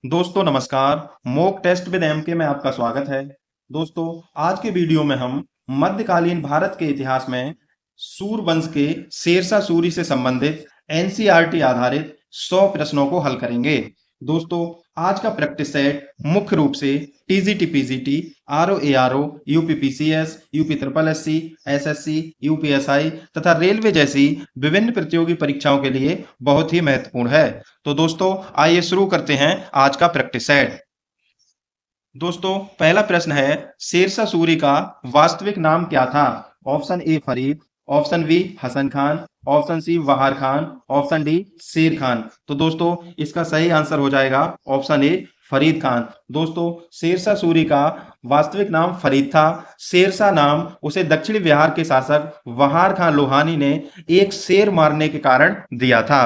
दोस्तों नमस्कार। Mock test with MK में आपका स्वागत है। दोस्तों आज के वीडियो में हम मध्यकालीन भारत के इतिहास में सूरवंश के शेरशाह सूरी से संबंधित एनसीईआरटी आधारित 100 प्रश्नों को हल करेंगे। दोस्तों आज का प्रैक्टिस सेट मुख्य रूप से TGT PGT RO ARO UPPCS UP triple SC SSC UPSI तथा रेलवे जैसी विभिन्न प्रतियोगी परीक्षाओं के लिए बहुत ही महत्वपूर्ण है। तो दोस्तों आइए शुरू करते हैं आज का प्रैक्टिस सेट। दोस्तों पहला प्रश्न है, शेरशाह सूरी का वास्तविक नाम क्या था? Option A Farid, option B Hasan Khan, option C Bahar Khan, option D शेर खान। तो दोस्तों इसका सही आंसर हो जाएगा ऑप्शन ए फरीद खान। दोस्तों शेरशाह सूरी का वास्तविक नाम फरीद था। शेरशाह नाम उसे दक्षिणी बिहार के शासक वहार खान लोहानी ने एक शेर मारने के कारण दिया था।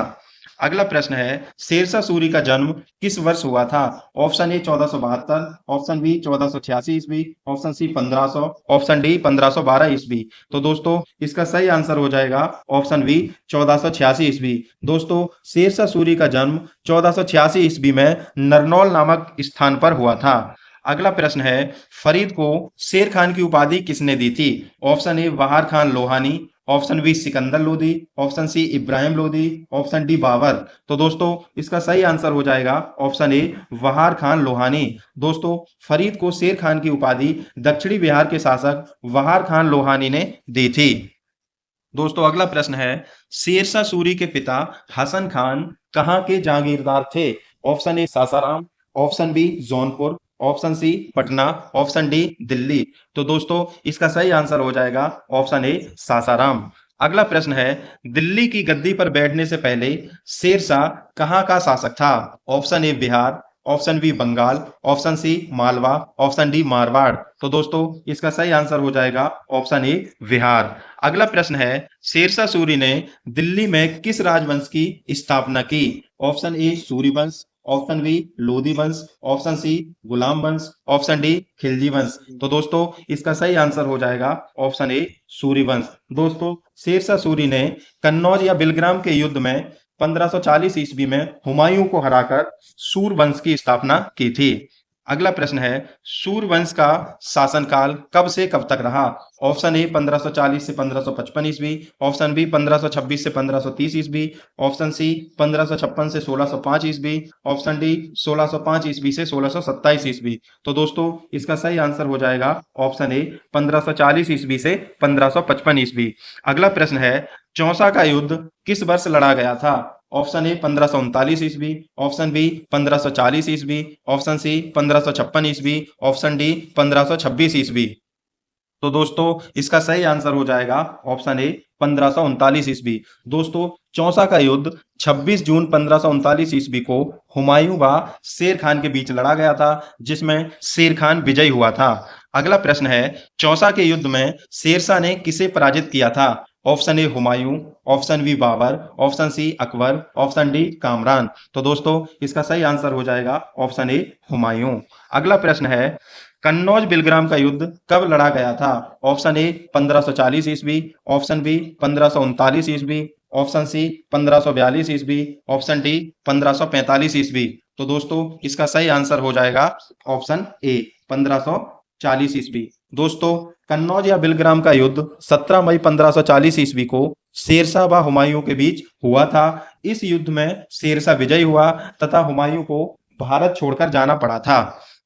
अगला प्रश्न है, शेरशाह सूरी का जन्म किस वर्ष हुआ था? ऑप्शन ए 1472, ऑप्शन बी 1486 ईस्वी, ऑप्शन सी 1500, ऑप्शन डी 1512 ईस्वी। तो दोस्तों इसका सही आंसर हो जाएगा ऑप्शन बी 1486 ईस्वी। दोस्तों शेरशाह सूरी का जन्म 1486 ईस्वी में नरनौल नामक स्थान पर हुआ था। अगला प्रश्न है, फरीद को शेर खान की उपाधि किसने दी थी? Option A Bahar Khan Lohani, option B Sikandar Lodi, option C Ibrahim Lodi, option D Babur. तो दोस्तों इसका सही आंसर हो जाएगा ऑप्शन ए वहार खान लोहानी। दोस्तों फरीद को शेर खान की उपाधि दक्षिणी बिहार के शासक वहार खान लोहानी ने दी थी। दोस्तों अगला प्रश्न है, शेरशाह सूरी के पिता हसन खान कहाँ के जागीरदार थे? Option A Sasaram, option B Jaunpur, option C Patna, option D Delhi. तो दोस्तों इसका सही आंसर हो जाएगा ऑप्शन ए सासाराम। अगला प्रश्न है, दिल्ली की गद्दी पर बैठने से पहले शेरशाह कहाँ का शासक था? Option A Bihar, option B Bengal, option C Malwa, option D Marwar. तो दोस्तों इसका सही आंसर हो जाएगा ऑप्शन ए बिहार। अगला प्रश्न है, शेरशाह सूरी ने दिल्ली में किस राजवंश की स्थापना की? ऑप्शन ए सूरी वंश, ऑप्शन बी लोधी वंश, ऑप्शन सी गुलाम वंश, ऑप्शन डी खिलजी वंश। तो दोस्तों इसका सही आंसर हो जाएगा ऑप्शन ए सूरी वंश। दोस्तों शेरशाह सूरी ने कन्नौज या बिलग्राम के युद्ध में 1540 ईस्वी में हुमायूं को हराकर सूरवंश की स्थापना की थी। अगला प्रश्न है, सूरवंश का शासनकाल कब से कब तक रहा? ऑप्शन ए 1540 से 1555 ईस्वी, ऑप्शन बी 1526 से 1530 ईस्वी, ऑप्शन सी 1556 से 1605 ईस्वी, ऑप्शन डी 1605 ईस्वी से 1627 ईस्वी। तो दोस्तों इसका सही आंसर हो जाएगा ऑप्शन ए 1540 ईस्वी से 1555 ईस्वी। अगला प्रश्न है, चौसा का युद्ध किस वर्ष लड़ा गया था? ऑप्शन ए 1539 ईस्वी, ऑप्शन बी 1540 ईस्वी, ऑप्शन सी 1556 ईस्वी, ऑप्शन डी 1526 ईस्वी। तो दोस्तों इसका सही आंसर हो जाएगा ऑप्शन ए 1539 ईस्वी। दोस्तों चौसा का युद्ध 26 जून 1539 ईस्वी को हुमायूं व शेर खान के बीच लड़ा गया था, जिसमें शेर खान विजयी हुआ था। अगला प्रश्न है, चौसा के युद्ध में शेरशाह ने किसे पराजित किया था? Option A Humayun, option B Babur, option C Akbar, option D Kamran. तो दोस्तों इसका सही आंसर हो जाएगा ऑप्शन ए हुमायूं। अगला प्रश्न है, कन्नौज बिलग्राम का युद्ध कब लड़ा गया था? ऑप्शन ए 1540 ईस्वी, ऑप्शन बी 1539 ईस्वी, ऑप्शन सी 1542 ईस्वी, ऑप्शन डी 1545 ईस्वी। तो दोस्तों इसका सही आंसर हो जाएगा ऑप्शन ए 1540 ईस्वी। दोस्तों कन्नौज या बिलग्राम का युद्ध 17 मई 1540 ईस्वी को शेरशाह व हुमायूं के बीच हुआ था। इस युद्ध में शेरशाह विजयी हुआ तथा हुमायूं को भारत छोड़कर जाना पड़ा था।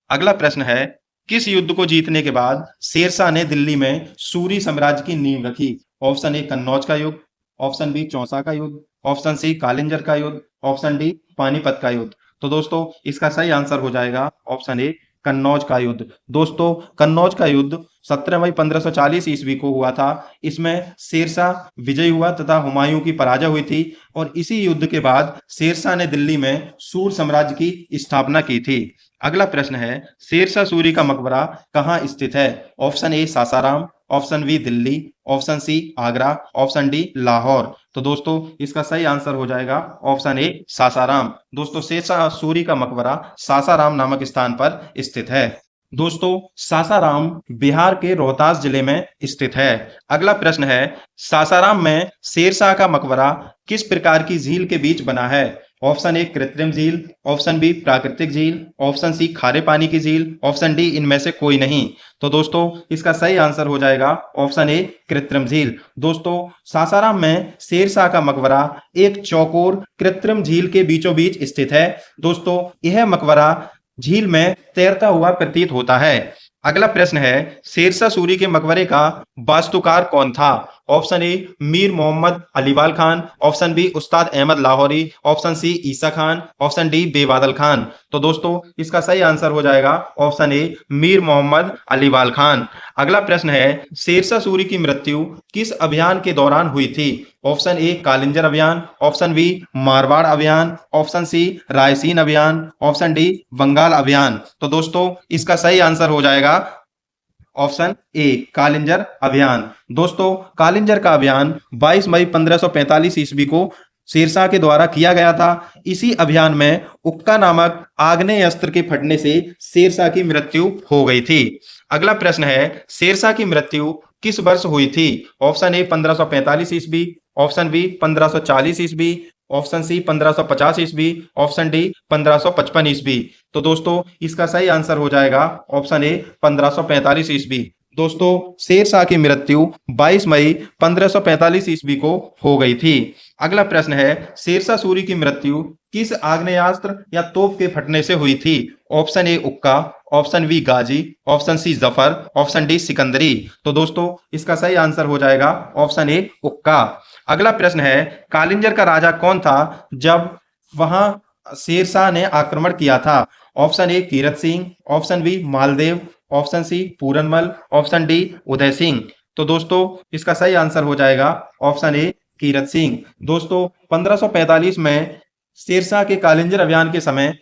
अगला प्रश्न है, किस युद्ध को जीतने के बाद शेरशाह ने दिल्ली में सूरी साम्राज्य की नींव रखी? ऑप्शन ए कन्नौज का युद्ध, ऑप्शन बी चौसा का युद्ध, ऑप्शन सी कालिंजर का युद्ध, ऑप्शन डी पानीपत का युद्ध। तो दोस्तों इसका सही आंसर हो जाएगा ऑप्शन ए कन्नौज का युद्ध। दोस्तों कन्नौज का युद्ध 17 मई 1540 ईस्वी को हुआ था। इसमें शेरशाह विजयी हुआ तथा हुमायूं की पराजय हुई थी और इसी युद्ध के बाद शेरशाह ने दिल्ली में सूर साम्राज्य की स्थापना की थी। अगला प्रश्न है, शेरशाह सूरी का मकबरा कहाँ स्थित है? Option A Sasaram, option B Delhi, option C Agra, option D Lahore. तो दोस्तों इसका सही आंसर हो जाएगा ऑप्शन ए सासाराम। दोस्तों शेरशाह सूरी का मकबरा सासाराम नामक स्थान पर स्थित है। दोस्तों सासाराम बिहार के रोहतास जिले में स्थित है। अगला प्रश्न है, सासाराम में शेरशाह का मकबरा किस प्रकार की झील के बीच बना है? ऑप्शन ए कृत्रिम झील, ऑप्शन बी प्राकृतिक झील, ऑप्शन सी खारे पानी की झील, ऑप्शन डी इनमें से कोई नहीं। तो दोस्तों इसका सही आंसर हो जाएगा ऑप्शन ए कृत्रिम झील। दोस्तों सासाराम में शेरशाह का मकबरा एक चौकोर कृत्रिम झील के बीचों बीच स्थित है। दोस्तों यह मकबरा झील में तैरता हुआ प्रतीत होता है। अगला प्रश्न है, शेरशाह सूरी के मकबरे का वास्तुकार कौन था? Option A Mir Mohammad Aliwal Khan, option B Ustad Ahmad Lahori, option C Isa Khan, option D Bebadal Khan. तो दोस्तों इसका सही आंसर हो जाएगा ऑप्शन ए मीर मोहम्मद अलीवाल खान। अगला प्रश्न है, शेरशाह सूरी की मृत्यु किस अभियान के दौरान हुई थी? ऑप्शन ए कालिंजर अभियान, ऑप्शन बी मारवाड़ अभियान, ऑप्शन सी रायसीन अभियान, ऑप्शन डी बंगाल अभियान। तो दोस्तों इसका सही आंसर हो जाएगा ऑप्शन ए कालिंजर अभियान। दोस्तों कालिंजर का अभियान 22 मई 1545 ईस्वी को शेरशाह के द्वारा किया गया था। इसी अभियान में उक्का नामक आग्नेय अस्त्र के फटने से शेरशाह की मृत्यु हो गई थी। अगला प्रश्न है, शेरशाह की मृत्यु किस वर्ष हुई थी? ऑप्शन ए 1545 ईस्वी, ऑप्शन बी 1540 ईस्वी, ऑप्शन सी 1550 ईस्वी, ऑप्शन डी 1555 ईस्वी। तो दोस्तों इसका सही आंसर हो जाएगा ऑप्शन ए 1545 ईस्वी। दोस्तों शेरशाह की मृत्यु 22 मई 1545 ईस्वी को हो गई थी। अगला प्रश्न है, शेरशाह सूरी की मृत्यु किस आग्नेयास्त्र या तोप के फटने से हुई थी? Option A Ukka, option B Ghazi, option C Zafar, option D Sikandari. तो दोस्तों इसका सही आंसर हो जाएगा ऑप्शन ए उक्का। अगला प्रश्न है, कालिंजर का राजा कौन था जब वहां शेरशाह ने आक्रमण किया था? Option A Kirat Singh, option B Maldev, option C Puranmal, option D Uday Singh. तो दोस्तों इसका सही आंसर हो जाएगा ऑप्शन ए कीरत सिंह। दोस्तों 1545 में शेरशाह के कालिंजर अभियान के समय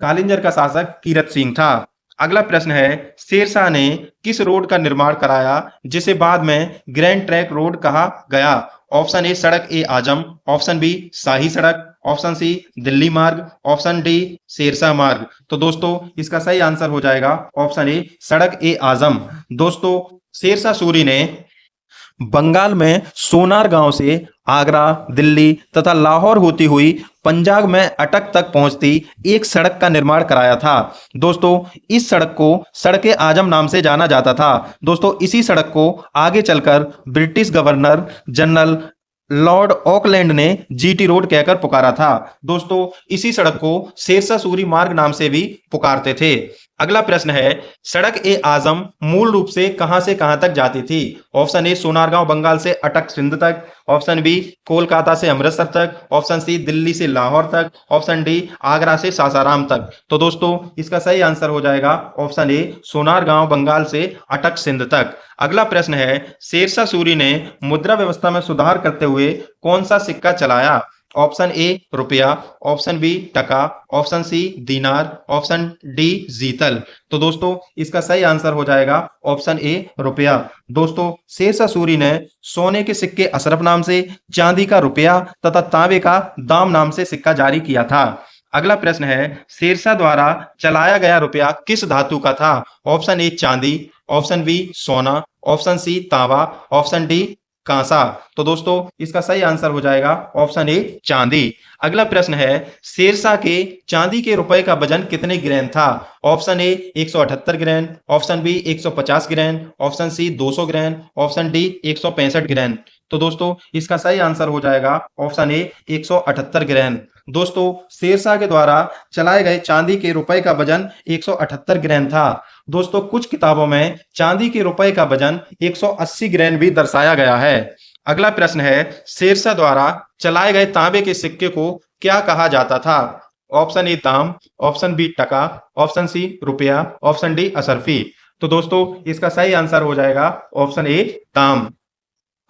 कालिंजर का शासक कीरत सिंह था। अगला प्रश्न है, शेरशाह ने किस रोड का निर्माण कराया जिसे बाद में ग्रैंड ट्रैंक रोड कहा गया? ऑप्शन ए सड़क ए आजम, ऑप्शन बी शाही सड़क, ऑप्शन सी दिल्ली मार्ग, ऑप्शन डी शेरशाह मार्ग। तो दोस्तों इसका सही आंसर हो जाएगा ऑप्शन ए सड़क ए आजम। दोस्तों शेरशाह सूरी ने बंगाल में सोनार गांव से आगरा, दिल्ली तथा लाहौर होती हुई पंजाब में अटक तक पहुंचती एक सड़क का निर्माण कराया था। दोस्तों इस सड़क को सड़क ए आजम नाम से जाना जाता था। दोस्तों इसी सड़क को आगे चलकर British governor general Lord Auckland ने जीटी रोड कहकर पुकारा था। दोस्तों इसी सड़क को शेरशाह सूरी मार्ग नाम से भी पुकारते थे। अगला प्रश्न है, सड़क ए आजम मूल रूप से कहां तक जाती थी? ऑप्शन ए सोनारगांव बंगाल से अटक सिंध तक, ऑप्शन बी कोलकाता से अमृतसर तक, ऑप्शन सी दिल्ली से लाहौर तक, ऑप्शन डी आगरा से सासाराम तक। तो दोस्तों इसका सही आंसर हो जाएगा ऑप्शन ए सोनारगांव बंगाल से अटक सिंध तक। अगला प्रश्न है, शेरशाह सूरी ने मुद्रा व्यवस्था में सुधार करते हुए कौन सा सिक्का चलाया? ऑप्शन ए रुपया, ऑप्शन बी टका, ऑप्शन सी दीनार, ऑप्शन डी जीतल। तो दोस्तों इसका सही आंसर हो जाएगा ऑप्शन ए रुपया। दोस्तों शेरशाह सूरी ने सोने के सिक्के अशरफ नाम से, चांदी का रुपया तथा तांबे का दाम नाम से सिक्का जारी किया था। अगला प्रश्न है, शेरशाह द्वारा चलाया गया रुपया किस धातु का था? ऑप्शन ए चांदी, ऑप्शन बी सोना, ऑप्शन सी तांबा, ऑप्शन डी कांसा। तो दोस्तों इसका सही आंसर हो जाएगा ऑप्शन ए चांदी। अगला प्रश्न है, शेरशाह के चांदी के रुपए का वजन कितने ग्रैन था? Option A 178 grain, option B 150 grain, option C 200 grain, option D 165 grain. तो दोस्तों इसका सही आंसर हो जाएगा ऑप्शन ए 178 ग्रैन। दोस्तों शेरशाह के द्वारा चलाए गए चांदी के रुपए का वजन 178 ग्रैन था। दोस्तों कुछ किताबों में चांदी के रुपए का वजन 180 ग्रैन भी दर्शाया गया है। अगला प्रश्न है, शेरशाह द्वारा चलाए गए तांबे के सिक्के को क्या कहा जाता था? ऑप्शन ए ताम, ऑप्शन बी टका, ऑप्शन सी रुपया, ऑप्शन डी अशरफी। तो दोस्तों इसका सही आंसर हो जाएगा ऑप्शन ए ताम।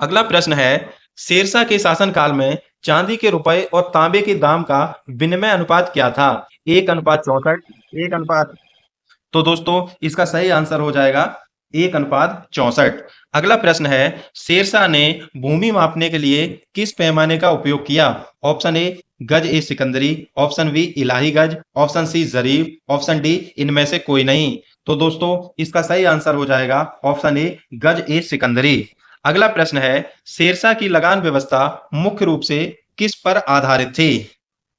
अगला प्रश्न है, शेरशाह के शासनकाल में चांदी के रुपए और तांबे के दाम का विनिमय अनुपात क्या था? 1:64, 1:। तो दोस्तों इसका सही आंसर हो जाएगा 1:64। अगला प्रश्न है, शेरशाह ने भूमि मापने के लिए किस पैमाने का उपयोग किया? ऑप्शन ए गज ए सिकंदरी, ऑप्शन बी इलाही गज, ऑप्शन सी जरीब, ऑप्शन डी इनमें से कोई नहीं। तो दोस्तों इसका सही आंसर हो जाएगा ऑप्शन ए गज ए सिकंदरी। अगला प्रश्न है, शेरशाह की लगान व्यवस्था मुख्य रूप से किस पर आधारित थी?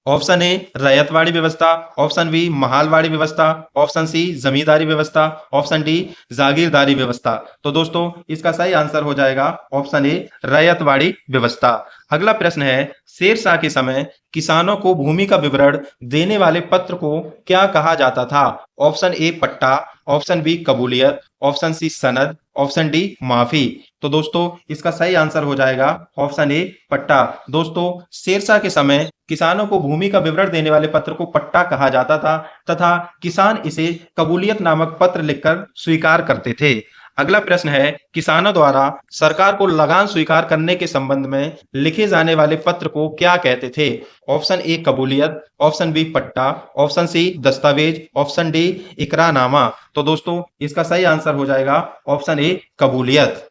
ऑप्शन ए रैयतवाड़ी व्यवस्था, ऑप्शन बी महालवाड़ी व्यवस्था, ऑप्शन सी जमींदारी व्यवस्था, ऑप्शन डी जागीरदारी व्यवस्था। तो दोस्तों इसका सही आंसर हो जाएगा ऑप्शन ए रैयतवाड़ी व्यवस्था। अगला प्रश्न है, शेरशाह के समय किसानों को भूमि का विवरण देने वाले पत्र को क्या कहा जाता था? ऑप्शन ए पट्टा, ऑप्शन बी कबूलियत, ऑप्शन सी सनद, ऑप्शन डी माफी। तो दोस्तों इसका सही आंसर हो जाएगा ऑप्शन ए पट्टा। दोस्तों शेरशाह के समय किसानों को भूमि का विवरण देने वाले पत्र को पट्टा कहा जाता था तथा किसान इसे कबूलियत नामक पत्र लिखकर स्वीकार करते थे। अगला प्रश्न है, किसानों द्वारा सरकार को लगान स्वीकार करने के संबंध में लिखे जाने वाले पत्र को क्या कहते थे? ऑप्शन ए कबूलियत, ऑप्शन बी पट्टा, ऑप्शन सी दस्तावेज, ऑप्शन डी इकरारनामा। तो दोस्तों इसका सही आंसर हो जाएगा ऑप्शन ए कबूलियत।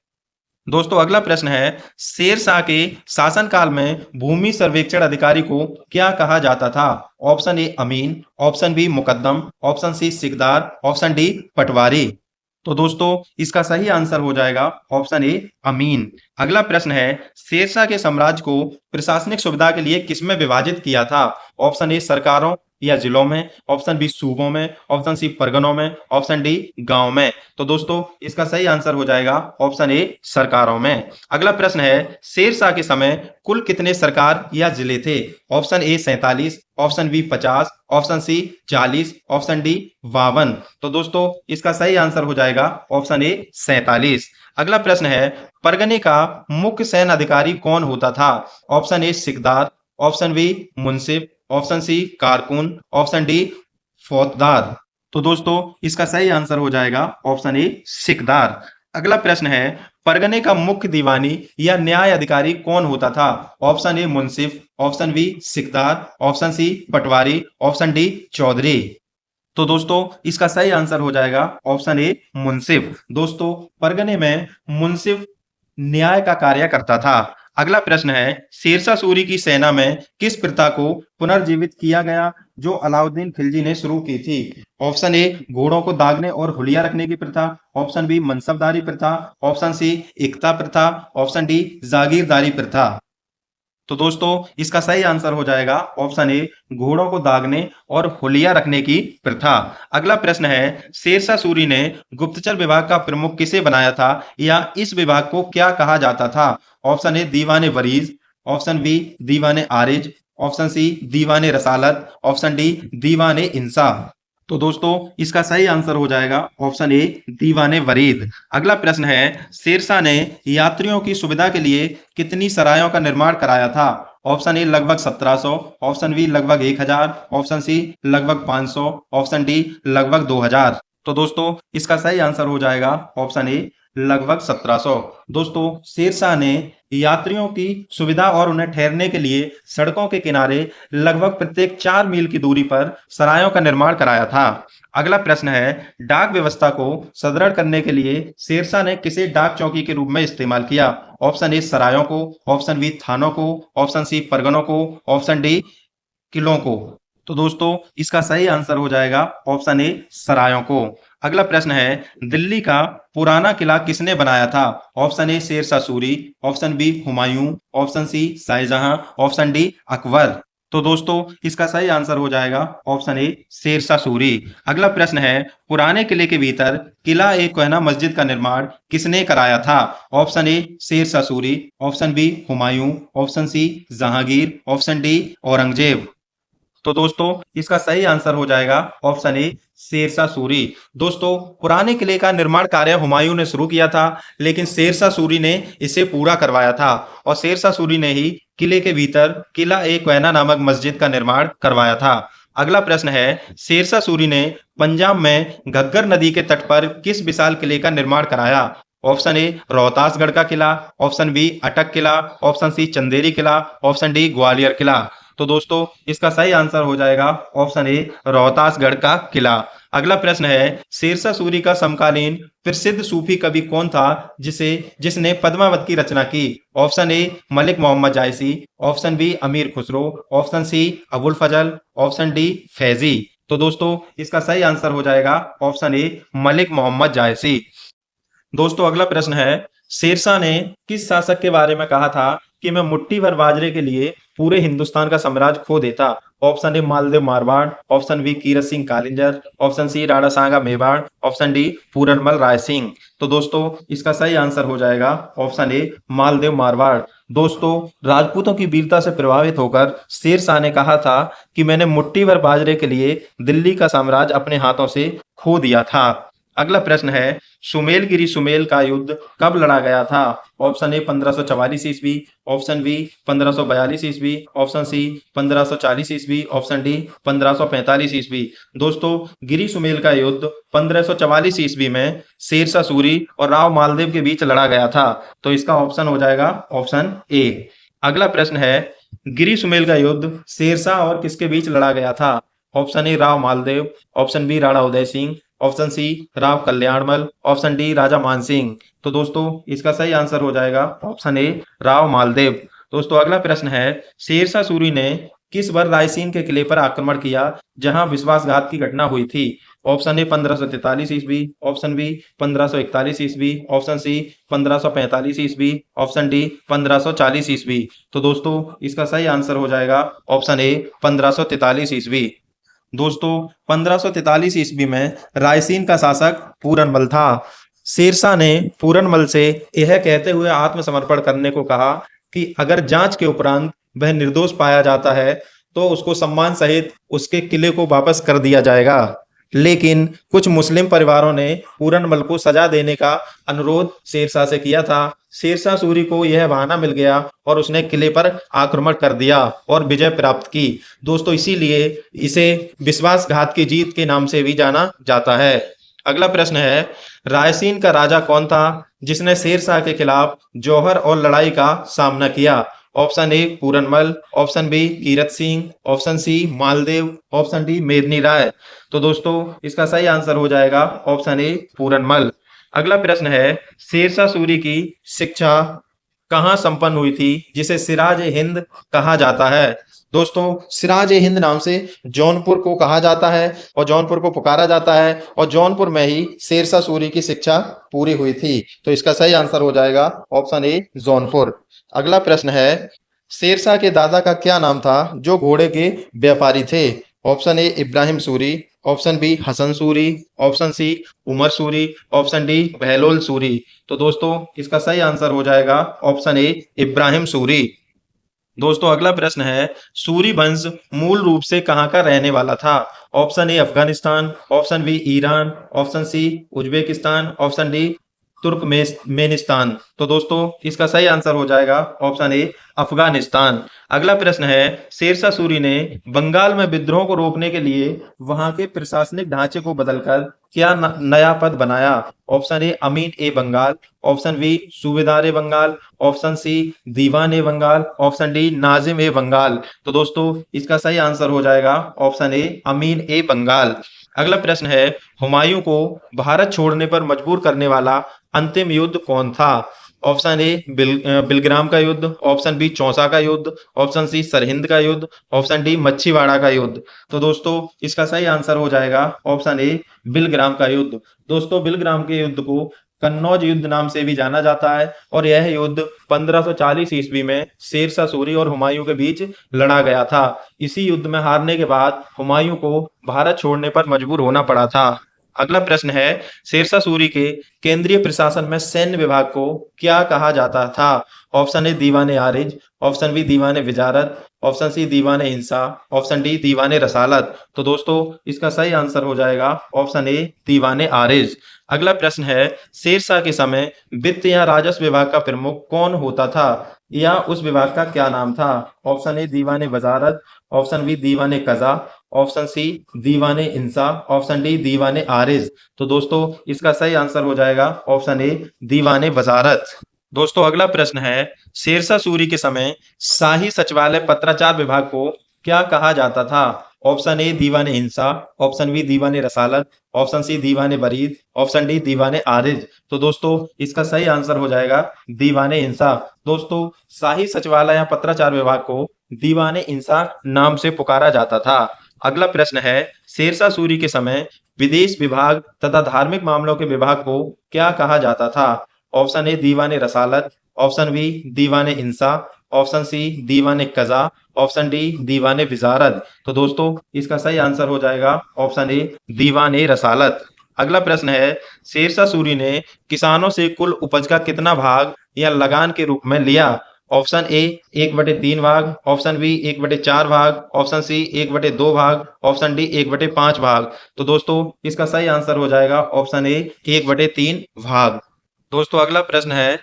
दोस्तों अगला प्रश्न है, शेरशाह के शासनकाल में भूमि सर्वेक्षण अधिकारी को क्या कहा जाता था? ऑप्शन ए अमीन, ऑप्शन बी मुकद्दम, ऑप्शन सी सिकदार, ऑप्शन डी पटवारी। तो दोस्तों इसका सही आंसर हो जाएगा ऑप्शन ए अमीन। अगला प्रश्न है, शेरशाह के साम्राज्य को प्रशासनिक सुविधा के लिए किसमें विभाजित किया था? ऑप्शन ए सरकारों या जिलों में, ऑप्शन बी सूबों में, ऑप्शन सी परगनों में, ऑप्शन डी गांव में। तो दोस्तों इसका सही आंसर हो जाएगा ऑप्शन ए सरकारों में। अगला प्रश्न है, शेरशाह के समय कुल कितने सरकार या जिले थे? Option A 47, option B 50, option C 40, option D 52। तो दोस्तों इसका सही आंसर हो जाएगा ऑप्शन ए 47। अगला प्रश्न है, परगने का मुख्य सैन्य अधिकारी कौन होता था? ऑप्शन ए सिकदार, ऑप्शन बी मुंसिफ, ऑप्शन सी कारकुन, ऑप्शन डी फौजदार। तो दोस्तों इसका सही आंसर हो जाएगा ऑप्शन ए सिकदार। अगला प्रश्न है, परगने का मुख्य दीवानी या न्याय अधिकारी कौन होता था? ऑप्शन ए मुंसिफ, ऑप्शन बी सिकदार, ऑप्शन सी पटवारी, ऑप्शन डी चौधरी। तो दोस्तों इसका सही आंसर हो जाएगा ऑप्शन ए मुंसिफ। दोस्तों परगने में मुंसिफ न्याय का कार्य करता था। अगला प्रश्न है, शेरशाह सूरी की सेना में किस प्रथा को पुनर्जीवित किया गया जो अलाउद्दीन खिलजी ने शुरू की थी? ऑप्शन ए घोड़ों को दागने और हुलिया रखने की प्रथा, ऑप्शन बी मनसबदारी प्रथा, ऑप्शन सी एकता प्रथा, ऑप्शन डी जागीरदारी प्रथा। तो दोस्तों इसका सही आंसर हो जाएगा ऑप्शन ए घोड़ों को दागने और हुलिया रखने की प्रथा। अगला प्रश्न है, शेरशाह सूरी ने गुप्तचर विभाग का प्रमुख किसे बनाया था या इस विभाग को क्या कहा जाता था? ऑप्शन ए दीवाने वरीज, ऑप्शन बी दीवाने आरिज, ऑप्शन सी दीवाने रसालत, ऑप्शन डी दीवाने इंसा। तो दोस्तों इसका सही आंसर हो जाएगा ऑप्शन ए दीवाने वरीद। अगला प्रश्न है, शेरशाह ने यात्रियों की सुविधा के लिए कितनी सरायों का निर्माण कराया था? ऑप्शन ए लगभग 1700, ऑप्शन बी लगभग 1000, ऑप्शन सी लगभग 500, ऑप्शन डी लगभग 2000। तो दोस्तों इसका सही आंसर हो जाएगा ऑप्शन ए लगभग 1700। दोस्तों शेरशाह ने यात्रियों की सुविधा और उन्हें ठहरने के लिए सड़कों के किनारे लगभग प्रत्येक 4 मील की दूरी पर सरायों का निर्माण कराया था। अगला प्रश्न है, डाक व्यवस्था को सुदृढ़ करने के लिए शेरशाह ने किसे डाक चौकी के रूप में इस्तेमाल किया? ऑप्शन ए सरायों को, ऑप्शन बी थानों को, ऑप्शन सी परगनों को, ऑप्शन डी किलों को। तो दोस्तों इसका सही आंसर हो जाएगा ऑप्शन ए सरायों को। अगला प्रश्न है, दिल्ली का पुराना किला किसने बनाया था? Option A Sher Shah Suri, option B Humayun, option C Shahjahan, option D Akbar. तो दोस्तों इसका सही आंसर हो जाएगा ऑप्शन ए शेरशाह सूरी। अगला प्रश्न है, पुराने किले के भीतर किला ए कोहना मस्जिद का निर्माण किसने कराया था? Option A Sher Shah Suri, option B Humayun, option C Jahangir, option D Aurangzeb. तो दोस्तों इसका सही आंसर हो जाएगा ऑप्शन ए शेरशाह सूरी। दोस्तों पुराने किले का निर्माण कार्य हुमायूं ने शुरू किया था, लेकिन शेरशाह सूरी ने इसे पूरा करवाया था और शेरशाह सूरी ने ही किले के भीतर किला ए कोहना नामक मस्जिद का निर्माण करवाया था। अगला प्रश्न है, शेरशाह सूरी ने पंजाब में घग्गर नदी के तट पर किस विशाल किले का निर्माण कराया? ऑप्शन ए रोहतासगढ़ का किला, ऑप्शन बी अटक किला, ऑप्शन सी चंदेरी किला, ऑप्शन डी ग्वालियर किला। तो दोस्तों इसका सही आंसर हो जाएगा ऑप्शन ए रोहतासगढ़ का किला। अगला प्रश्न है, शेरशाह सूरी का समकालीन प्रसिद्ध सूफी कवि कौन था जिसने पद्मावत की रचना की? Option A Malik Mohammad Jayasi, option B Amir Khusro, option C Abul Fazl, option D Faizi. तो दोस्तों इसका सही आंसर हो जाएगा ऑप्शन ए मलिक मोहम्मद जायसी। दोस्तों अगला प्रश्न है, शेरशाह ने किस शासक के बारे में कहा था कि मैं मुट्ठी भर बाजरे के लिए पूरे हिंदुस्तान का साम्राज्य खो देता? Option A Maldev Marwar, option B Kirat Singh Kalinjar, option C Rana Sanga Mewar, option D Puranmal Rai Singh. तो दोस्तों इसका सही आंसर हो जाएगा ऑप्शन ए मालदेव मारवाड़। दोस्तों राजपूतों की वीरता से प्रभावित होकर शेरशाह ने कहा था कि मैंने मुट्ठी भर बाजरे के लिए दिल्ली का साम्राज्य अपने हाथों से खो दिया था। अगला प्रश्न है, सुमेलगिरी सुमेल का युद्ध कब लड़ा गया था? ऑप्शन ए 1544 ईस्वी, ऑप्शन बी 1542 ईस्वी, ऑप्शन सी 1540 ईस्वी, ऑप्शन डी 1545 ईस्वी। दोस्तों गिरी सुमेल का युद्ध 1544 ईस्वी में शेरशाह सूरी और राव मालदेव के बीच लड़ा गया था। तो इसका ऑप्शन हो जाएगा ऑप्शन ए। अगला प्रश्न है, गिरी सुमेल का युद्ध शेरशाह और किसके बीच लड़ा गया था? Option A Rao Maldev, option B Rana Uday Singh, option C Rao Kalyanmal, option D Raja Mansingh. तो दोस्तों इसका सही आंसर हो जाएगा ऑप्शन ए राव मालदेव। दोस्तों अगला प्रश्न है, शेरशाह सूरी ने किस वर्ष रायसीन के किले पर आक्रमण किया जहां विश्वासघात की घटना हुई थी? ऑप्शन ए 1543 ईस्वी, ऑप्शन बी 1541 ईस्वी, ऑप्शन सी 1545 ईस्वी, ऑप्शन डी 1540 ईस्वी। तो दोस्तों इसका सही आंसर हो जाएगा ऑप्शन ए 1543 ईस्वी। दोस्तों 1543 ईस्वी में रायसीन का शासक पूरनमल था। शेरशाह ने पूरनमल से यह कहते हुए आत्मसमर्पण करने को कहा कि अगर जांच के उपरांत वह निर्दोष पाया जाता है तो उसको सम्मान सहित उसके किले को वापस कर दिया जाएगा। लेकिन कुछ मुस्लिम परिवारों ने पूरनमल को सजा देने का अनुरोध शेरशाह से किया था। शेरशाह सूरी को यह बहाना मिल गया और उसने किले पर आक्रमण कर दिया और विजय प्राप्त की। दोस्तों इसीलिए इसे विश्वासघात की जीत के नाम से भी जाना जाता है। अगला प्रश्न है, रायसीन का राजा कौन था जिसने शेरशाह के खिलाफ जौहर और लड़ाई का सामना किया? Option A Puranmal, option B Kirat Singh, option C Maldev, option D Medini Rai. तो दोस्तों इसका सही आंसर हो जाएगा ऑप्शन ए पूरनमल। अगला प्रश्न है, शेरशाह सूरी की शिक्षा कहाँ संपन्न हुई थी जिसे सिराज ए हिंद कहा जाता है? दोस्तों सिराज ए हिंद नाम से जौनपुर को कहा जाता है और जौनपुर को पुकारा जाता है और जौनपुर में ही शेरशाह सूरी की शिक्षा पूरी हुई थी। तो इसका सही आंसर हो जाएगा ऑप्शन ए जौनपुर। अगला प्रश्न है, शेरशाह के दादा का क्या नाम था जो घोड़े के व्यापारी थे? Option A Ibrahim Suri, option B Hasan Suri, option C Umar Suri, option D Bahlol Suri. तो दोस्तों इसका सही आंसर हो जाएगा ऑप्शन ए इब्राहिम सूरी। दोस्तों अगला प्रश्न है, सूरी वंश मूल रूप से कहाँ का रहने वाला था? Option A Afghanistan, option B Iran, option C Uzbekistan, option D Turkmenistan. तो दोस्तों इसका सही आंसर हो जाएगा ऑप्शन ए अफगानिस्तान। अगला प्रश्न है, शेरशाह सूरी ने बंगाल में विद्रोह को रोकने के लिए वहां के प्रशासनिक ढांचे को बदलकर क्या नया पद बनाया? ऑप्शन ए अमीन ए बंगाल, ऑप्शन बी सूबेदार ए बंगाल, ऑप्शन सी दीवान ए बंगाल, ऑप्शन डी नाजिम ए बंगाल। तो दोस्तों इसका सही आंसर हो जाएगा ऑप्शन ए अमीन ए बंगाल। अगला प्रश्न है, हुमायूं को भारत छोड़ने पर मजबूर करने वाला अंतिम युद्ध कौन था? ऑप्शन ए बिलग्राम का युद्ध, ऑप्शन बी चौसा का युद्ध, ऑप्शन सी सरहिंद का युद्ध, ऑप्शन डी मच्छीवाड़ा का युद्ध। तो दोस्तों इसका सही आंसर हो जाएगा ऑप्शन ए बिलग्राम का युद्ध। दोस्तों बिलग्राम के युद्ध को कन्नौज युद्ध नाम से भी जाना जाता है और यह युद्ध 1540 ईस्वी में शेरशाह सूरी और हुमायूं के बीच लड़ा गया था। इसी युद्ध में हारने के बाद हुमायूं को भारत छोड़ने पर मजबूर होना पड़ा था। अगला प्रश्न है, शेरशाह सूरी के केंद्रीय प्रशासन में सैन्य विभाग को क्या कहा जाता था? ऑप्शन ए दीवाने आरिज, ऑप्शन बी दीवाने विजारत, ऑप्शन सी दीवाने हिंसा, ऑप्शन डी दीवाने रसालत। तो दोस्तों इसका सही आंसर हो जाएगा ऑप्शन ए दीवाने आरिज। अगला प्रश्न है, शेरशाह के समय वित्त या राजस्व विभाग का प्रमुख कौन होता था या उस विभाग का क्या नाम था? ऑप्शन ए दीवाने वजारत, ऑप्शन बी दीवाने कजा, ऑप्शन सी दीवाने इंसा, ऑप्शन डी दीवाने आरिज। तो दोस्तों इसका सही आंसर हो जाएगा ऑप्शन ए दीवाने वजारत। दोस्तों अगला प्रश्न है, शेरशाह सूरी के समय शाही सचिवालय पत्राचार विभाग को क्या कहा जाता था? ऑप्शन ए दीवाने हिंसा, ऑप्शन बी दीवाने रसालत, ऑप्शन सी दीवाने बरीद, ऑप्शन डी दीवाने आरिज। तो दोस्तों इसका सही आंसर हो जाएगा दीवाने हिंसा। दोस्तों शाही सचिवालय या पत्राचार विभाग को दीवाने हिंसा नाम से पुकारा जाता था। अगला प्रश्न है, शेरशाह सूरी के समय विदेश विभाग तथा धार्मिक मामलों के विभाग को क्या कहा जाता था? ऑप्शन ए दीवाने रसालत, ऑप्शन बी दीवाने इंसा, ऑप्शन सी दीवाने कजा, ऑप्शन डी दीवाने विजारत। तो दोस्तों इसका सही आंसर हो जाएगा ऑप्शन ए दीवाने रसालत। अगला प्रश्न है, शेरशाह सूरी ने किसानों से कुल उपज का कितना भाग या लगान के रूप में लिया? ऑप्शन ए 1/3 भाग, ऑप्शन बी 1/4 भाग, ऑप्शन सी 1/2 भाग, ऑप्शन डी 1/5 भाग। तो दोस्तों इसका सही आंसर हो जाएगा ऑप्शन ए 1/3 भाग। दोस्तों अगला प्रश्न है,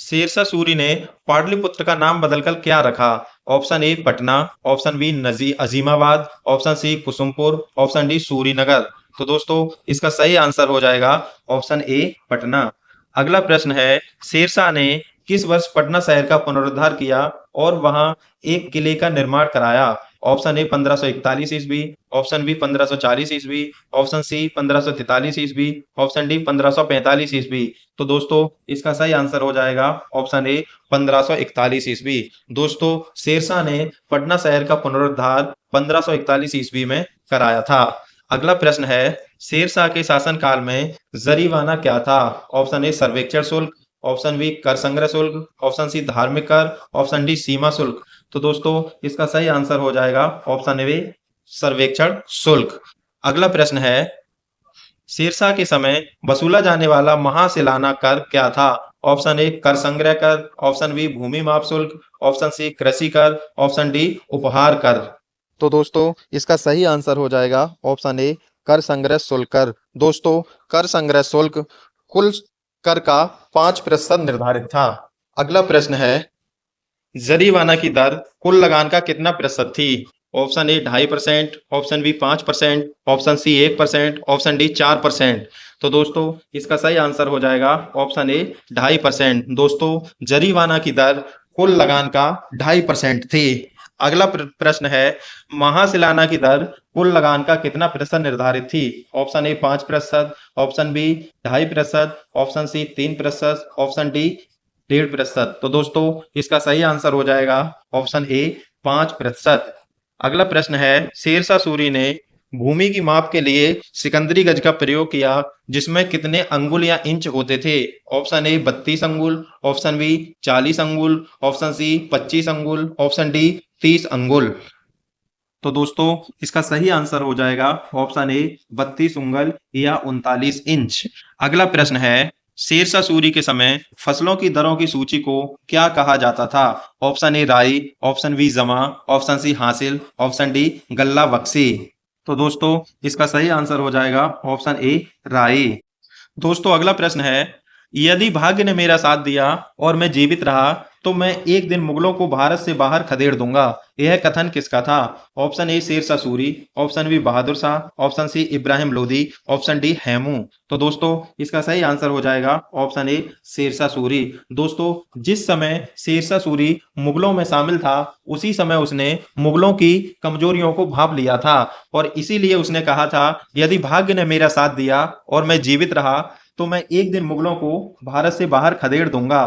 शेरशाह सूरी ने पाटलिपुत्र का नाम बदलकर क्या रखा? Option A Patna, option B नजी Azimabad, option C Kusumpur, option D Surinagar. तो दोस्तों इसका सही आंसर हो जाएगा ऑप्शन ए पटना। अगला प्रश्न है, शेरशाह ने किस वर्ष पटना शहर का पुनरुद्धार किया और वहां एक किले का निर्माण कराया? ऑप्शन ए 1541 ईस्वी, ऑप्शन बी 1540 ईस्वी, ऑप्शन सी 1543 ईस्वी, ऑप्शन डी 1545 ईस्वी। तो दोस्तों इसका सही आंसर हो जाएगा ऑप्शन ए 1541 ईस्वी। दोस्तों शेरशाह ने पटना शहर का पुनरुद्धार 1541 ईस्वी में कराया था। अगला प्रश्न है, शेरशाह के शासनकाल में जरीवाना क्या था? ऑप्शन ए सर्वेक्षण शुल्क, ऑप्शन बी कर संग्रह शुल्क, ऑप्शन सी धार्मिक कर, ऑप्शन डी सीमा शुल्क। तो दोस्तों इसका सही आंसर हो जाएगा ऑप्शन ए सर्वेक्षण शुल्क। अगला प्रश्न है, शेरशाह के समय वसूला जाने वाला महासेलाना कर क्या था? ऑप्शन ए कर संग्रह कर, ऑप्शन बी भूमि माप शुल्क, ऑप्शन सी कृषि कर, ऑप्शन डी उपहार कर। तो दोस्तों इसका सही आंसर हो जाएगा ऑप्शन ए कर संग्रह शुल्क कर। दोस्तों कर संग्रह शुल्क कुल कर का 5% निर्धारित था। अगला प्रश्न है, जरीवाना की दर कुल लगान का कितना प्रतिशत थी? Option A 2.5%, option B 5%, option C 1%, option D 4%। तो दोस्तों इसका सही आंसर हो जाएगा ऑप्शन ए 2.5%। दोस्तों जरीवाना की दर कुल लगान का 2.5% थी। अगला प्रश्न है, महासेलाना की दर कुल लगान का कितना प्रतिशत निर्धारित थी? Option A 5%, option B 2.5%, option C 3%, option D 1.5%। तो दोस्तों इसका सही आंसर हो जाएगा ऑप्शन ए 5%। अगला प्रश्न है, शेरशाह सूरी ने भूमि की माप के लिए सिकंदरी गज का प्रयोग किया जिसमें कितने अंगुल या इंच होते थे? ऑप्शन ए 32 अंगुल, ऑप्शन बी 40 अंगुल, ऑप्शन सी 25 अंगुल, ऑप्शन डी 30 अंगुल। तो दोस्तों इसका सही आंसर हो जाएगा ऑप्शन ए 32 उंगल या 39 इंच। अगला प्रश्न है, शेरशाह सूरी के समय फसलों की दरों की सूची को क्या कहा जाता था? ऑप्शन ए राई, ऑप्शन बी जमा, ऑप्शन सी हासिल, ऑप्शन डी गल्ला बक्सी। तो दोस्तों इसका सही आंसर हो जाएगा ऑप्शन ए राई। दोस्तों अगला प्रश्न है, यदि भाग्य ने मेरा साथ दिया और मैं जीवित रहा तो मैं एक दिन मुगलों को भारत से बाहर खदेड़ दूंगा। यह कथन किसका था? Option A Sher Shah Suri, option B Bahadur Shah, option C Ibrahim Lodi, option D Hemu. तो दोस्तों इसका सही आंसर हो जाएगा ऑप्शन ए शेरशाह सूरी। दोस्तों जिस समय शेरशाह सूरी मुगलों में शामिल था उसी समय उसने मुगलों की कमजोरियों को भांप लिया था और इसीलिए उसने कहा था यदि भाग्य ने मेरा साथ दिया और मैं जीवित रहा तो मैं एक दिन मुगलों को भारत से बाहर खदेड़ दूंगा।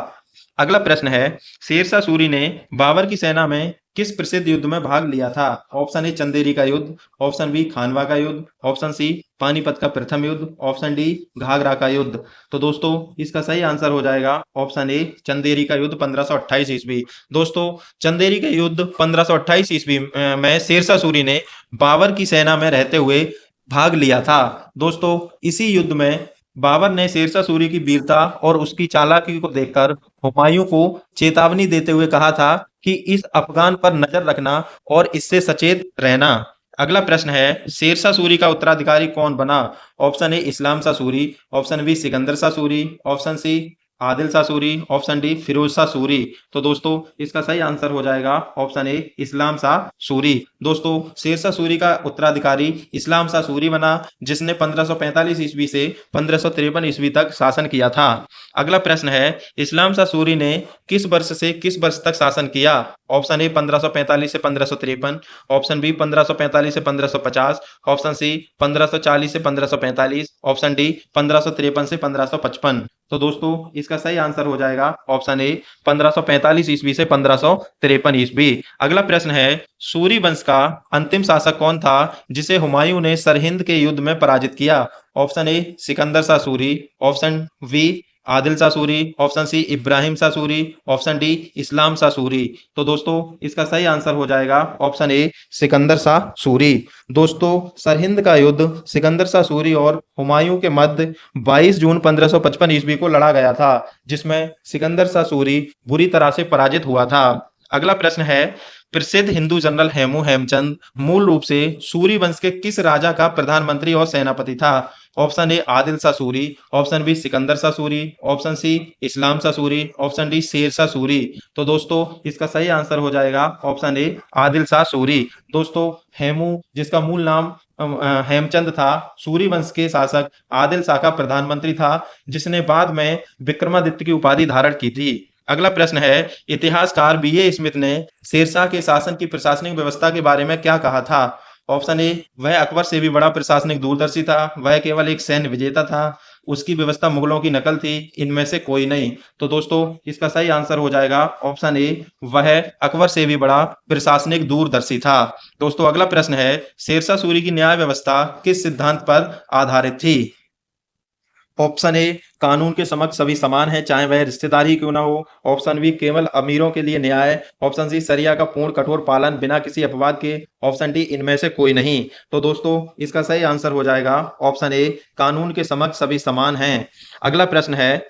अगला प्रश्न है, शेरशाह सूरी ने बाबर की सेना में किस प्रसिद्ध युद्ध में भाग लिया था? ऑप्शन ए चंदेरी का युद्ध, ऑप्शन बी खानवा का युद्ध, ऑप्शन सी पानीपत का प्रथम युद्ध, ऑप्शन डी घाघरा का युद्ध। तो दोस्तों इसका सही आंसर हो जाएगा ऑप्शन ए चंदेरी का युद्ध 1528 ईस्वी। दोस्तों चंदेरी का युद्ध 1528 ईस्वी में शेरशाह सूरी ने बाबर की सेना में रहते हुए भाग लिया था। दोस्तों इसी युद्ध में बाबर ने शेरशाह सूरी की वीरता और उसकी चालाकी को देखकर हुमायूं को चेतावनी देते हुए कहा था कि इस अफगान पर नजर रखना और इससे सचेत रहना। अगला प्रश्न है, शेरशाह सूरी का उत्तराधिकारी कौन बना? Option A Islam Shah Suri, option B Sikandar Shah Suri, option C Adil Shah Suri, option D Firoz Shah Suri. तो दोस्तों इसका सही आंसर हो जाएगा ऑप्शन ए इस्लाम शाह सूरी। दोस्तों शेरशाह सूरी का उत्तराधिकारी इस्लाम शाह सूरी बना जिसने 1545 ईस्वी से 1553 ईस्वी तक शासन किया था। अगला प्रश्न है, इस्लाम शाह सूरी ने किस वर्ष से किस वर्ष तक शासन किया? ऑप्शन ए 1545 से 1553, ऑप्शन बी 1545 से 1550, ऑप्शन सी 1540 से 1545, ऑप्शन डी 1553 से 1555। तो दोस्तों इसका सही आंसर हो जाएगा ऑप्शन ए 1545 ईस्वी से 1553 ईस्वी। अगला प्रश्न है, सूरी वंश का अंतिम शासक कौन था जिसे हुमायूं ने सरहिंद के युद्ध में पराजित किया? Option A Sikandar Shah Suri, option B Adil Shah Suri, option C Ibrahim Shah Suri, option D Islam Shah Suri. तो दोस्तों इसका सही आंसर हो जाएगा ऑप्शन ए सिकंदर शाह सूरी। दोस्तों सरहिंद का युद्ध सिकंदर शाह सूरी और हुमायूं के मध्य 22 जून 1555 ईस्वी को लड़ा गया था, जिसमें सिकंदर शाह सूरी बुरी तरह से पराजित हुआ था। अगला प्रश्न है, प्रसिद्ध हिंदू जनरल हेमू हेमचंद मूल रूप से सूरी वंश के किस राजा का प्रधानमंत्री और सेनापति था? Option A Adil Shah Suri, option B Sikandar Shah Suri, option C Islam Shah Suri, option D Sher Shah Suri. तो दोस्तों इसका सही आंसर हो जाएगा ऑप्शन ए आदिल शाह सूरी। दोस्तों हेमू जिसका मूल नाम हेमचंद था, सूरी वंश के शासक आदिल शाह का प्रधानमंत्री था, जिसने बाद में विक्रमादित्य की उपाधि धारण की थी। अगला प्रश्न है, इतिहासकार बीए स्मिथ ने शेरशाह के शासन की प्रशासनिक व्यवस्था के बारे में क्या कहा था? ऑप्शन ए वह अकबर से भी बड़ा प्रशासनिक दूरदर्शी था, वह केवल एक सैन्य विजेता था, उसकी व्यवस्था मुगलों की नकल थी, इनमें से कोई नहीं। तो दोस्तों इसका सही आंसर हो जाएगा ऑप्शन ए वह अकबर से भी बड़ा प्रशासनिक दूरदर्शी था। दोस्तों अगला प्रश्न है, शेरशाह सूरी की न्याय व्यवस्था किस सिद्धांत पर आधारित थी? ऑप्शन ए कानून के समक्ष सभी समान हैं, चाहे वह रिश्तेदार ही क्यों ना हो। ऑप्शन बी केवल अमीरों के लिए न्याय। ऑप्शन सी शरिया का पूर्ण कठोर पालन बिना किसी अपवाद के। ऑप्शन डी इनमें से कोई नहीं। तो दोस्तों इसका सही आंसर हो जाएगा ऑप्शन ए कानून के समक्ष सभी समान हैं। अगला प्रश्न है,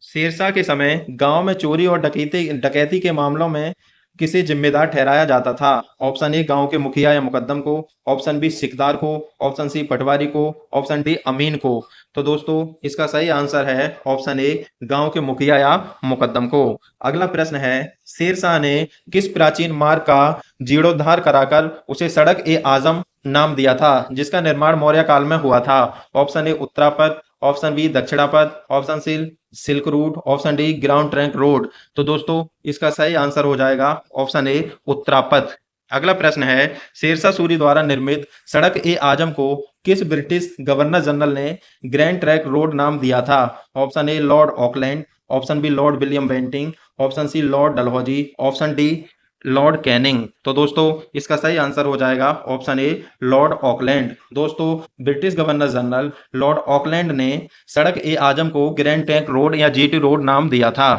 शेरशाह के समय गांव में चोरी और डकैती डकैती के मामलों में किसे जिम्मेदार ठहराया जाता था? ऑप्शन ए गांव के मुखिया या मुकद्दम को, ऑप्शन बी सिकदार को, ऑप्शन सी पटवारी को, ऑप्शन डी अमीन को। तो दोस्तों इसका सही आंसर है ऑप्शन ए गांव के मुखिया या मुकद्दम को। अगला प्रश्न है, शेरशाह ने किस प्राचीन मार्ग का जीर्णोद्धार कराकर उसे सड़क ए आजम नाम दिया था, जिसका निर्माण मौर्य काल में हुआ था? Option A Uttarapath, option B Dakshinapath, option C silk route, option D Grand Trunk Road. तो दोस्तों इसका सही आंसर हो जाएगा ऑप्शन ए उत्तरापथ। अगला प्रश्न है, शेरशाह सूरी द्वारा निर्मित सड़क ए आजम को किस ब्रिटिश गवर्नर जनरल ने ग्रैंड ट्रैंक रोड नाम दिया था? Option A Lord Auckland, option B Lord William Bentinck, option C Lord Dalhousie, option D Lord Canning. तो दोस्तों इसका सही आंसर हो जाएगा ऑप्शन ए लॉर्ड ऑकलैंड। दोस्तों British governor general Lord Auckland ने सड़क ए आजम को ग्रैंड ट्रंक रोड या जीटी रोड नाम दिया था।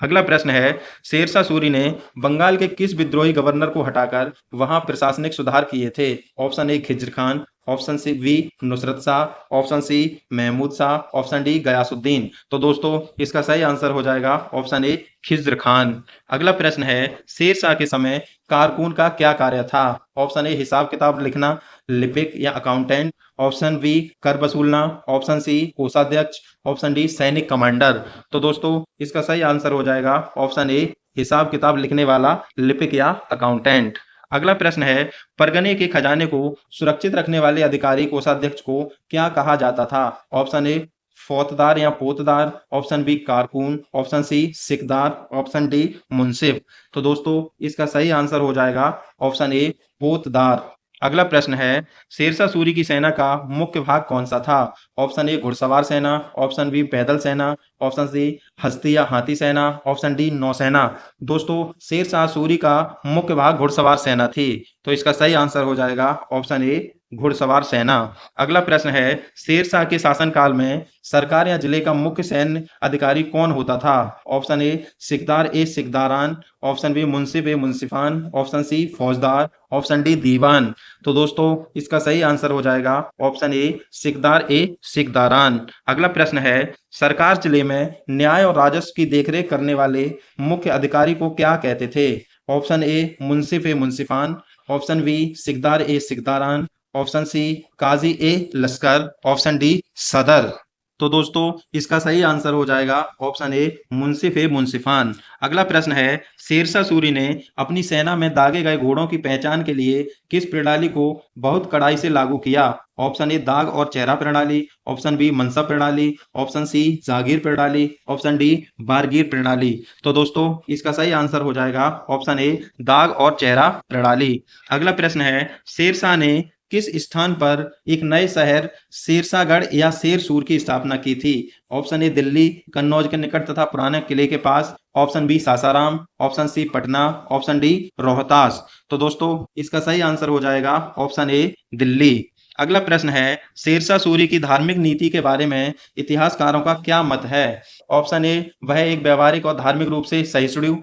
अगला प्रश्न है, शेरशाह सूरी ने बंगाल के किस विद्रोही गवर्नर को हटाकर वहां प्रशासनिक सुधार किए थे? Option A Khizr Khan, option C B Nusrat Shah, option C Mahmud Shah, option D Ghiyasuddin. तो दोस्तों इसका सही आंसर हो जाएगा ऑप्शन ए खिज्र खान। अगला प्रश्न है, शेरशाह के समय कारकुन का क्या कार्य था? ऑप्शन ए हिसाब किताब लिखना, लिपिक या अकाउंटेंट, ऑप्शन बी कर वसूलना, ऑप्शन सी कोषाध्यक्ष, ऑप्शन डी सैनिक कमांडर। तो दोस्तों इसका सही आंसर हो जाएगा ऑप्शन ए हिसाब किताब लिखने वाला लिपिक या अकाउंटेंट। अगला प्रश्न है, परगने के खजाने को सुरक्षित रखने वाले अधिकारी कोषाध्यक्ष को क्या कहा जाता था? ऑप्शन ए फौतदार या पोतदार, ऑप्शन बी कारकुन, ऑप्शन सी सिकदार, ऑप्शन डी मुंसिफ। तो दोस्तों इसका सही आंसर हो जाएगा ऑप्शन ए पोतदार। अगला प्रश्न है, शेरशाह सूरी की सेना का मुख्य भाग कौन सा था? ऑप्शन ए घुड़सवार सेना, ऑप्शन बी पैदल सेना, ऑप्शन सी हस्ती या हाथी सेना, ऑप्शन डी नौसेना। दोस्तों शेरशाह सूरी का मुख्य भाग घुड़सवार सेना थी, तो इसका सही आंसर हो जाएगा ऑप्शन ए घुड़सवार सेना। अगला प्रश्न है, शेरशाह के शासनकाल में सरकार या जिले का मुख्य सैन्य अधिकारी कौन होता था? ऑप्शन ए सिकदार ए सिकदारान, ऑप्शन बी मुंसिफ ए मुंसिफान, ऑप्शन सी फौजदार, ऑप्शन डी दीवान। तो दोस्तों इसका सही आंसर हो जाएगा ऑप्शन ए सिकदार ए सिकदारान। अगला प्रश्न है, सरकार जिले में न्याय और राजस्व की देखरेख करने वाले मुख्य अधिकारी को क्या कहते थे? ऑप्शन ए मुंसिफ ए मुंसिफान, ऑप्शन बी सिकदार ए सिकदारान, ऑप्शन सी काजी ए लश्कर, ऑप्शन डी सदर। तो दोस्तों इसका सही आंसर हो जाएगा ऑप्शन ए मुंसिफ ए मुंसिफान। अगला प्रश्न है, शेरशाह सूरी ने अपनी सेना में दागे गए घोड़ों की पहचान के लिए किस प्रणाली को बहुत कड़ाई से लागू किया? ऑप्शन ए दाग और चेहरा प्रणाली, ऑप्शन बी मनसब प्रणाली, ऑप्शन सी जागीर प्रणाली, ऑप्शन डी बारगीर प्रणाली। तो दोस्तों इसका सही आंसर हो जाएगा ऑप्शन ए दाग और चेहरा प्रणाली। अगला प्रश्न है, शेरशाह ने किस स्थान पर एक नए शहर शेरशाहगढ़ या शेरसूर की स्थापना की थी? ऑप्शन ए दिल्ली कन्नौज के निकट तथा पुराने किले के पास, option B Sasaram, option C Patna, option D Rohtas. तो दोस्तों इसका सही आंसर हो जाएगा ऑप्शन ए दिल्ली। अगला प्रश्न है, शेरशाह सूरी की धार्मिक नीति के बारे में इतिहासकारों का क्या मत है? ऑप्शन ए, वह एक व्यावहारिक और धार्मिक रूप से सहिष्णु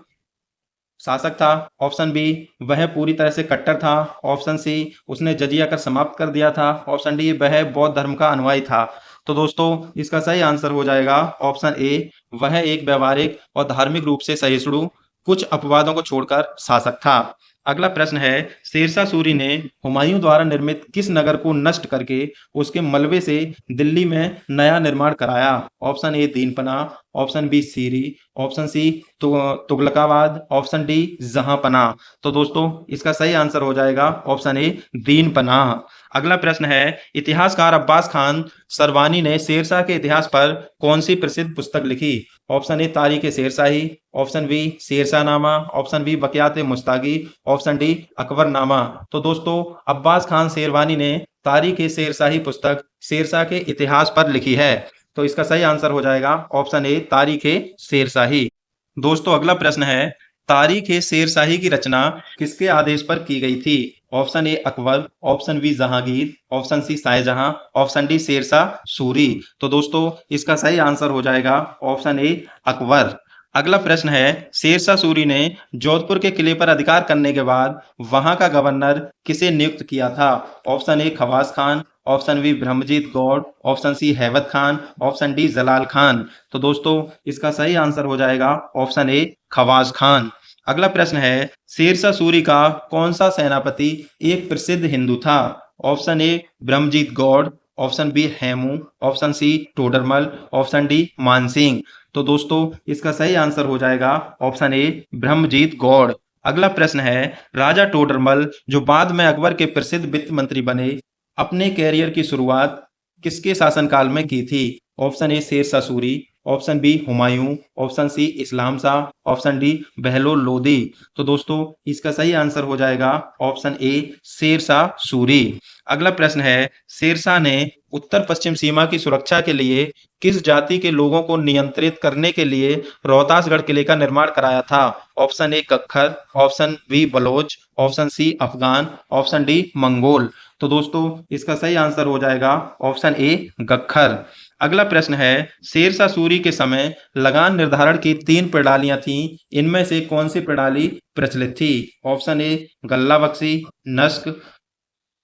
शासक था। ऑप्शन बी, वह पूरी तरह से कट्टर था। ऑप्शन सी, उसने जजिया कर समाप्त कर दिया था। ऑप्शन डी, वह बौद्ध धर्म का अनुयायी था। तो दोस्तों इसका सही आंसर हो जाएगा ऑप्शन ए, वह एक व्यावहारिक और धार्मिक रूप से सहिष्णु, कुछ अपवादों को छोड़कर शासक था। अगला प्रश्न है, शेरशाह सूरी ने हुमायूं द्वारा निर्मित किस नगर को नष्ट करके उसके मलबे से दिल्ली में नया निर्माण कराया? Option A, Dinpanah. Option B, Siri. Option C, Tughlakabad. Option D, Jahanpanah. तो दोस्तों इसका सही आंसर हो जाएगा ऑप्शन ए, दीनपनाह। अगला प्रश्न है, इतिहासकार अब्बास खान सरवानी ने शेरशाह के इतिहास पर कौन सी प्रसिद्ध पुस्तक लिखी? Option A, Tarikh Shershahi. Option B, Shershahnama. Option B, Baqiyat Mustaqi. Option D, Akbarnama. तो दोस्तों अब्बास खान शेरवानी ने तारीख शेरशाही पुस्तक शेरशाह के इतिहास पर लिखी है। तो इसका सही आंसर हो जाएगा ऑप्शन ए, तारीख शेरशाही। दोस्तों अगला प्रश्न है, तारीख शेरशाही की रचना किसके आदेश पर की गई थी? Option A, Akbar. Option B, Jahangir. Option C, Shahjahan. Option D, Shershah Suri. तो दोस्तों इसका सही आंसर हो जाएगा ऑप्शन ए, अकबर। अगला प्रश्न है, शेरशाह सूरी ने जोधपुर के किले पर अधिकार करने के बाद वहां का गवर्नर किसे नियुक्त किया था? Option A, Khawas Khan. Option B, Brahmjeet Gaur. Option C, Haibat Khan. Option D, Jalal Khan. तो दोस्तों इसका सही आंसर हो जाएगा ऑप्शन ए, खवास खान। अगला प्रश्न है, शेरशाह सूरी का कौन सा सेनापति एक प्रसिद्ध हिंदू था? Option A, Brahmjeet Gaur. Option B, Hemu. Option C, Todarmal. Option D, Mansingh. तो दोस्तों इसका सही आंसर हो जाएगा ऑप्शन ए, ब्रह्मजीत गौड़। अगला प्रश्न है, राजा टोडरमल जो बाद में अकबर के प्रसिद्ध वित्त मंत्री बने, अपने कैरियर की शुरुआत किसके शासनकाल में की थी? Option A, Sher Shah Suri. Option B, Humayun. Option C, Islam Shah. Option D, Bahlol Lodi. तो दोस्तों इसका सही आंसर हो जाएगा ऑप्शन ए, शेरशाह सूरी। अगला प्रश्न है, शेरशाह ने उत्तर पश्चिम सीमा की सुरक्षा के लिए किस जाति के लोगों को नियंत्रित करने के लिए रोहतासगढ़ किले का निर्माण कराया था? Option A, Kakkhar. Option B, Baloch. Option C, Afghan. Option D, Mongol. तो दोस्तों इसका सही आंसर हो जाएगा ऑप्शन ए, गक्खर। अगला प्रश्न है, शेरशाह सूरी के समय लगान निर्धारण की 3 प्रणालियां थीं, इनमें से कौन सी प्रणाली प्रचलित थी? ऑप्शन ए, गल्ला बख्शी, नस्क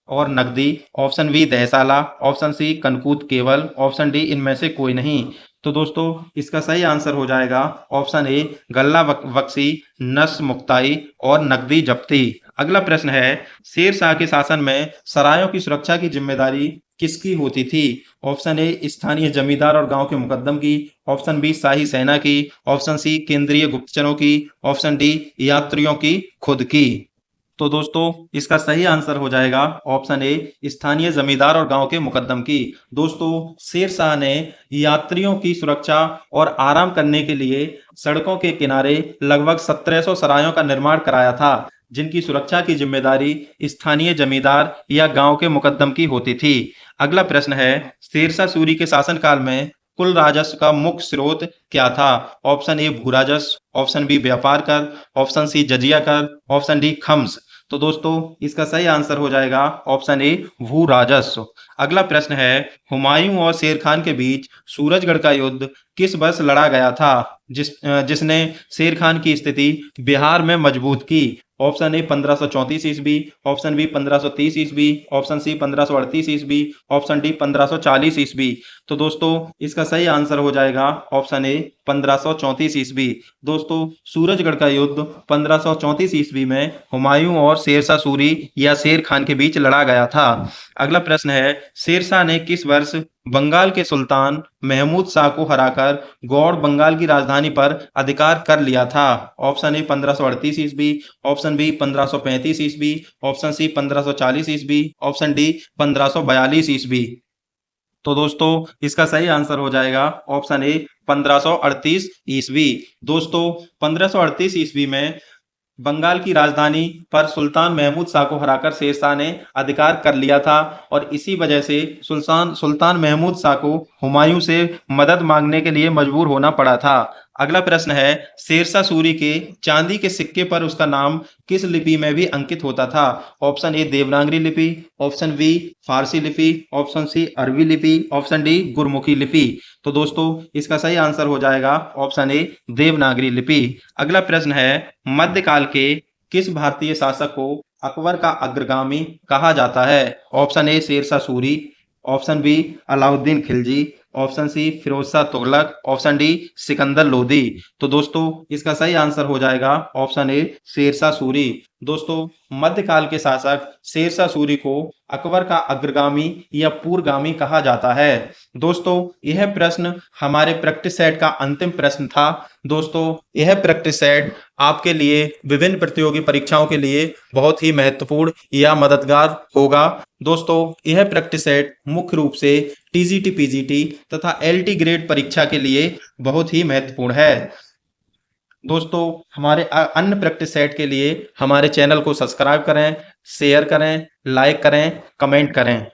और नकदी। ऑप्शन बी, दहसाला। ऑप्शन सी, कनकूत केवल। ऑप्शन डी, इनमें से कोई नहीं। तो दोस्तों इसका सही आंसर हो जाएगा ऑप्शन ए, गल्ला बख्शी, नस मुक्ताई और नकदी जब्ती। अगला प्रश्न है, शेरशाह के शासन में सरायों की सुरक्षा की जिम्मेदारी किसकी होती थी? ऑप्शन ए, स्थानीय जमींदार और गांव के मुकद्दम की। ऑप्शन बी, शाही सेना की। ऑप्शन सी, केंद्रीय गुप्तचरों की। ऑप्शन डी, यात्रियों की खुद की। तो दोस्तों इसका सही आंसर हो जाएगा ऑप्शन ए, स्थानीय जमींदार और गांव के मुकद्दम की। दोस्तों शेरशाह ने यात्रियों की सुरक्षा और आराम करने के लिए सड़कों के किनारे लगभग 1700 सरायों का निर्माण कराया था, जिनकी सुरक्षा की जिम्मेदारी स्थानीय जमींदार या गांव के मुकद्दम की होती थी। अगला प्रश्न है, शेरशाह सूरी के शासनकाल में कुल राजस्व का मुख्य स्रोत क्या था? ऑप्शन ए, भू राजस्व। ऑप्शन बी, व्यापार कर। ऑप्शन सी, जजिया कर। Option D, comes. तो दोस्तों इसका सही आंसर हो जाएगा ऑप्शन ए, भू राजस्व। अगला प्रश्न है, हुमायूं और शेर खान के बीच सूरजगढ़ का युद्ध किस वर्ष लड़ा गया था, जिसने शेर खान की स्थिति बिहार में मजबूत की? ऑप्शन ए, 1534 ईस्वी। ऑप्शन बी, 1530 ईस्वी। ऑप्शन सी, 1538 ईस्वी। ऑप्शन डी, 1540 ईस्वी। तो दोस्तों इसका सही आंसर हो जाएगा ऑप्शन ए, 1534 ईस्वी। दोस्तों सूरजगढ़ का युद्ध 1534 ईस्वी में हुमायूं और शेरशाह सूरी या शेर खान के बीच लड़ा गया था। अगला प्रश्न है, शेरशाह ने किस वर्ष बंगाल के सुल्तान महमूद शाह को हराकर गौड़ बंगाल की राजधानी पर अधिकार कर लिया था? ऑप्शन ए, 1538 ईस्वी। ऑप्शन बी, 1535 ईस्वी। ऑप्शन सी, 1540 ईस्वी। ऑप्शन डी, 1542 ईस्वी। तो दोस्तों इसका सही आंसर हो जाएगा ऑप्शन ए, 1538 ईस्वी। दोस्तों 1538 ईस्वी में बंगाल की राजधानी पर सुल्तान महमूद शाह को हराकर शेरशाह ने अधिकार कर लिया था और इसी वजह से सुल्तान महमूद शाह को हुमायूं से मदद मांगने के लिए मजबूर होना पड़ा था। अगला प्रश्न है, शेरशाह सूरी के चांदी के सिक्के पर उसका नाम किस लिपि में भी अंकित होता था? ऑप्शन ए देवनागरी लिपि, ऑप्शन बी फारसी लिपि, ऑप्शन सी अरबी लिपि, ऑप्शन डी गुरमुखी लिपि। तो दोस्तों इसका सही आंसर हो जाएगा ऑप्शन ए देवनागरी लिपि। अगला प्रश्न है, मध्यकाल के किस भारतीय शासक को अकबर का अग्रगामी कहा जाता है? Option A Sher Shah Suri, option B Alauddin Khilji, option C Firoz Shah Tughlaq, option D Sikandar Lodi. तो दोस्तों इसका सही आंसर हो जाएगा ऑप्शन ए शेरशाह सूरी। दोस्तों मध्यकाल के शासक शेरशाह सूरी को अकबर का अग्रगामी या पूर्वगामी कहा जाता है। दोस्तों यह प्रश्न हमारे प्रैक्टिस सेट का अंतिम प्रश्न था। दोस्तों यह प्रैक्टिस सेट आपके लिए विभिन्न प्रतियोगी परीक्षाओं के लिए बहुत ही महत्वपूर्ण या मददगार होगा। दोस्तों यह प्रैक्टिस सेट मुख्य रूप से टीजीटी, पीजीटी तथा एलटी ग्रेड परीक्षा के लिए बहुत ही महत्वपूर्ण है। दोस्तों हमारे अन्य प्रैक्टिस सेट के लिए हमारे चैनल को सब्सक्राइब करें, शेयर करें, लाइक करें, कमेंट करें।